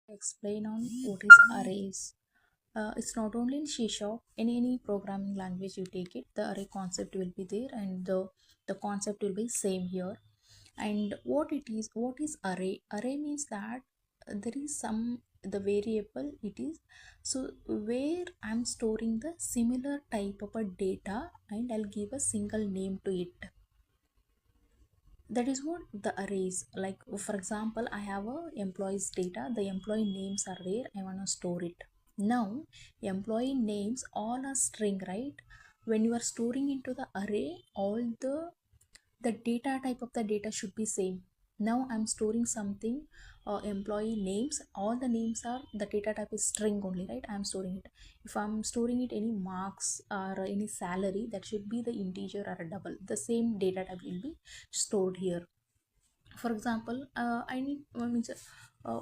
Explain on what is arrays. It's not only in C Sharp, in any programming language you take it, the array concept will be there, and the concept will be same here. And what is array? Array means that there is some the variable it is, so where I'm storing the similar type of a data and I'll give a single name to it. That is what the arrays like. For example, I have a employees data, the employee names are there, I want to store it. Now employee names all are string, right? When you are storing into the array, all the data type of the data should be same. Now I'm storing something, employee names, all the names are, the data type is string only, right? I'm storing it. If I'm storing it any marks or any salary, that should be the integer or a double, the same data type will be stored here. For example, I need means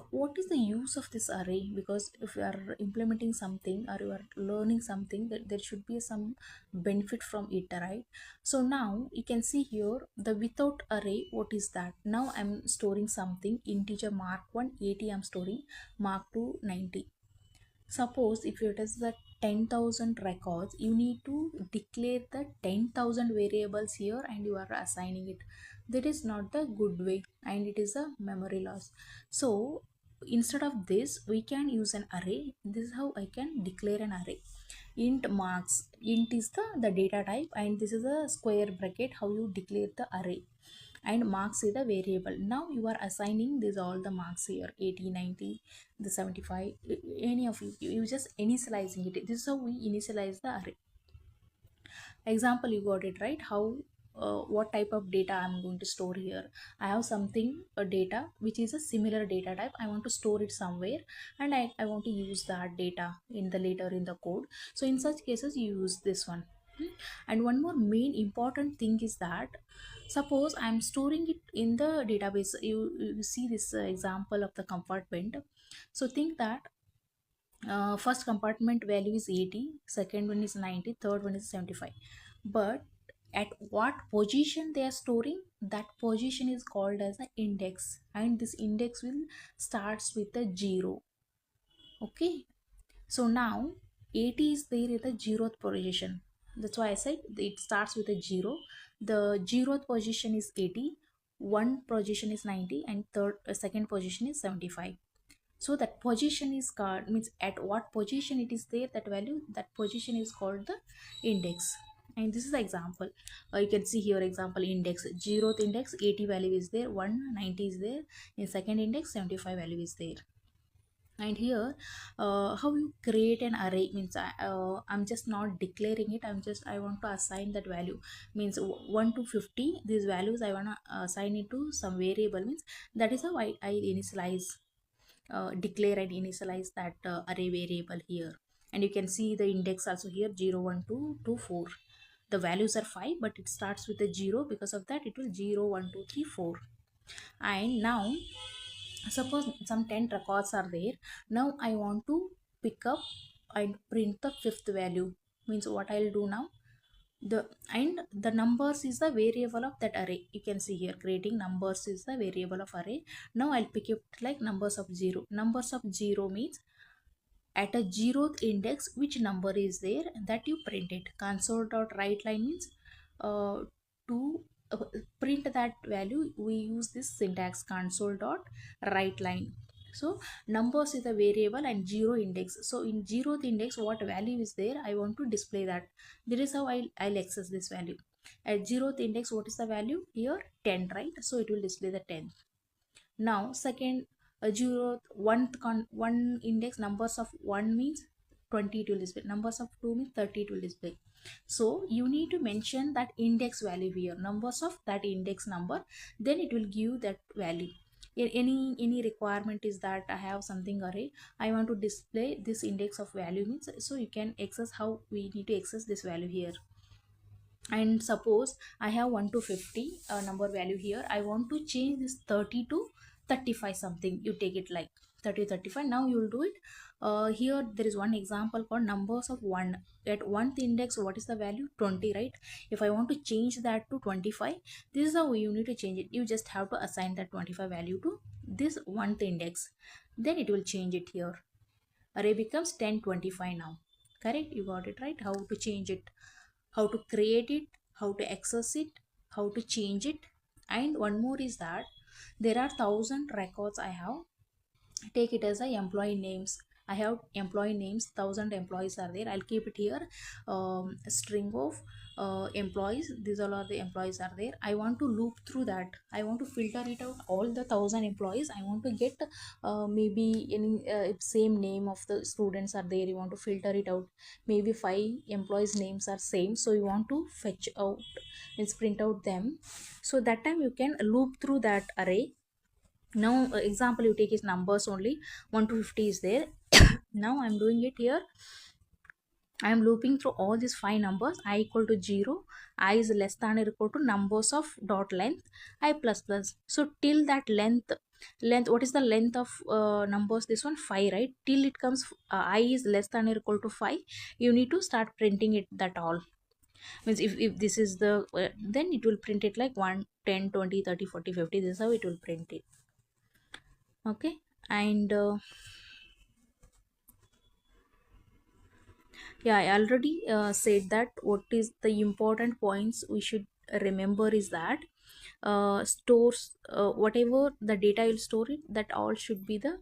what is the use of this array? Because if you are implementing something or you are learning something, that there should be some benefit from it, right? So now you can see here the without array, what is that? Now I'm storing something integer mark 1 80, I'm storing mark 2 90. Suppose if it is the 10,000 records, you need to declare the 10,000 variables here and you are assigning it. That is not the good way and it is a memory loss. So instead of this, we can use an array. This is how I can declare an array. Int marks, int is the data type, and this is a square bracket how you declare the array, and marks is the variable. Now you are assigning these all the marks here, 80 90, the 75, any of you just initializing it. This is how we initialize the array. Example, you got it right? How what type of data I'm going to store here? I have something, a data which is a similar data type, I want to store it somewhere, and I want to use that data in the later in the code. So in such cases you use this one. And one more main important thing is that suppose I'm storing it in the database. You see this example of the compartment. So think that first compartment value is 80, second one is 90, third one is 75. But at what position they are storing, that position is called as an index, and this index will starts with a 0. Okay, so now 80 is there at the 0th position. That's why I said it starts with a 0. The 0th position is 80, one position is 90, and second position is 75. So that position is called, means at what position it is there, that value, that position is called the index. And this is the example. You can see here example index, 0th index 80 value is there, 190 is there, in second index 75 value is there. And here how you create an array means I'm just not declaring it, I want to assign that value. Means 1 to 50, these values I want to assign it to some variable. Means that is how I initialize, declare and initialize that array variable here. And you can see the index also here, 0 1 2 2 4. The values are 5, but it starts with a 0, because of that it will 0 1 2 3 4. And now suppose some 10 records are there. Now I want to pick up and print the fifth value. Means what I'll do now, the and the numbers is the variable of that array. You can see here creating numbers is the variable of array. Now I'll pick up like numbers of 0. Numbers of 0 means at a 0th index which number is there, that you print it. Console dot write line means to uh, print that value, we use this syntax console dot write line. So numbers is a variable and 0 index. So in 0th index what value is there, I want to display that. That is how I'll access this value. At 0th index what is the value here, 10, right? So it will display the 10th. Now second, a 0th one index, numbers of 1 means 20 it will display, numbers of 2 means 30 it will display. So you need to mention that index value here, numbers of that index number, then it will give that value. Any requirement is that I have something array, I want to display this index of value means, so you can access how we need to access this value here. And suppose I have 1 to 50 number value here, I want to change this 30 to 35 something, you take it like 30 35. Now you will do it. Here there is one example called numbers of 1. At 1th index what is the value, 20, right? If I want to change that to 25, this is how you need to change it. You just have to assign that 25 value to this 1th index. then it will change it here. Array becomes 1025 now. Correct? You got it right. How to change it, how to create it, how to access it, how to change it. And one more is that there are 1,000 records I have. Take it as a employee names. I have employee names, 1,000 employees are there. I'll keep it here, a string of employees. These all are the employees are there. I want to loop through that. I want to filter it out all the 1,000 employees. I want to get maybe in same name of the students are there. You want to filter it out. Maybe 5 employees names are same, so you want to fetch out, means print out them. So that time you can loop through that array. Now example you take is numbers only, 1 to 50 is there. Now I'm doing it here. I am looping through all these 5 numbers. I equal to 0, I is less than or equal to numbers of dot length I plus plus. So till that length, what is the length of numbers? This one 5, right? Till it comes I is less than or equal to 5, you need to start printing it that all. Means if this is the then it will print it like 1, 10, 20, 30, 40, 50. This is how it will print it. Okay. And yeah, I already said that what is the important points we should remember is that stores whatever the data you'll store it, that all should be the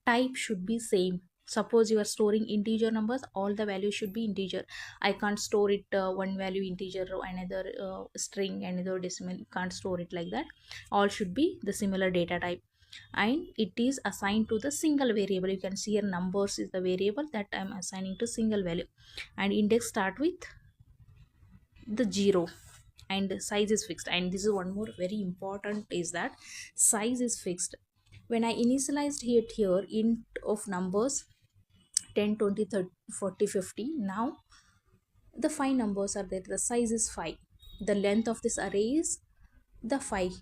type should be same. Suppose you are storing integer numbers, all the values should be integer. I can't store it one value integer or another string, another decimal. You can't store it like that. All should be the similar data type, and it is assigned to the single variable. You can see here numbers is the variable that I'm assigning to single value, and index start with the 0, and size is fixed. And this is one more very important is that size is fixed. When I initialized here int of numbers 10, 20, 30, 40, 50. Now the 5 numbers are there, the size is 5, the length of this array is the 5.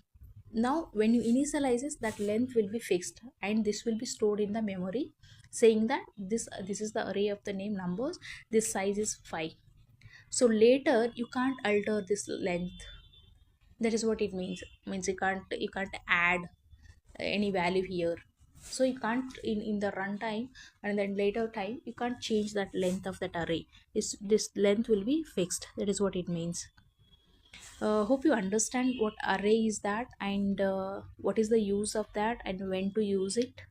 Now when you initialize this, that length will be fixed, and this will be stored in the memory, saying that this is the array of the name numbers, this size is 5. So later you can't alter this length. That is what it means you can't add any value here. So you can't in the runtime, and then later time you can't change that length of that array. This length will be fixed. That is what it means. Hope you understand what array is that, and what is the use of that, and when to use it.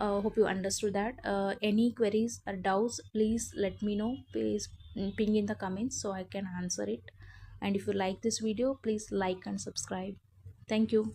Hope you understood that. Any queries or doubts, please let me know. Please ping in the comments so I can answer it. And if you like this video, please like and subscribe. Thank you.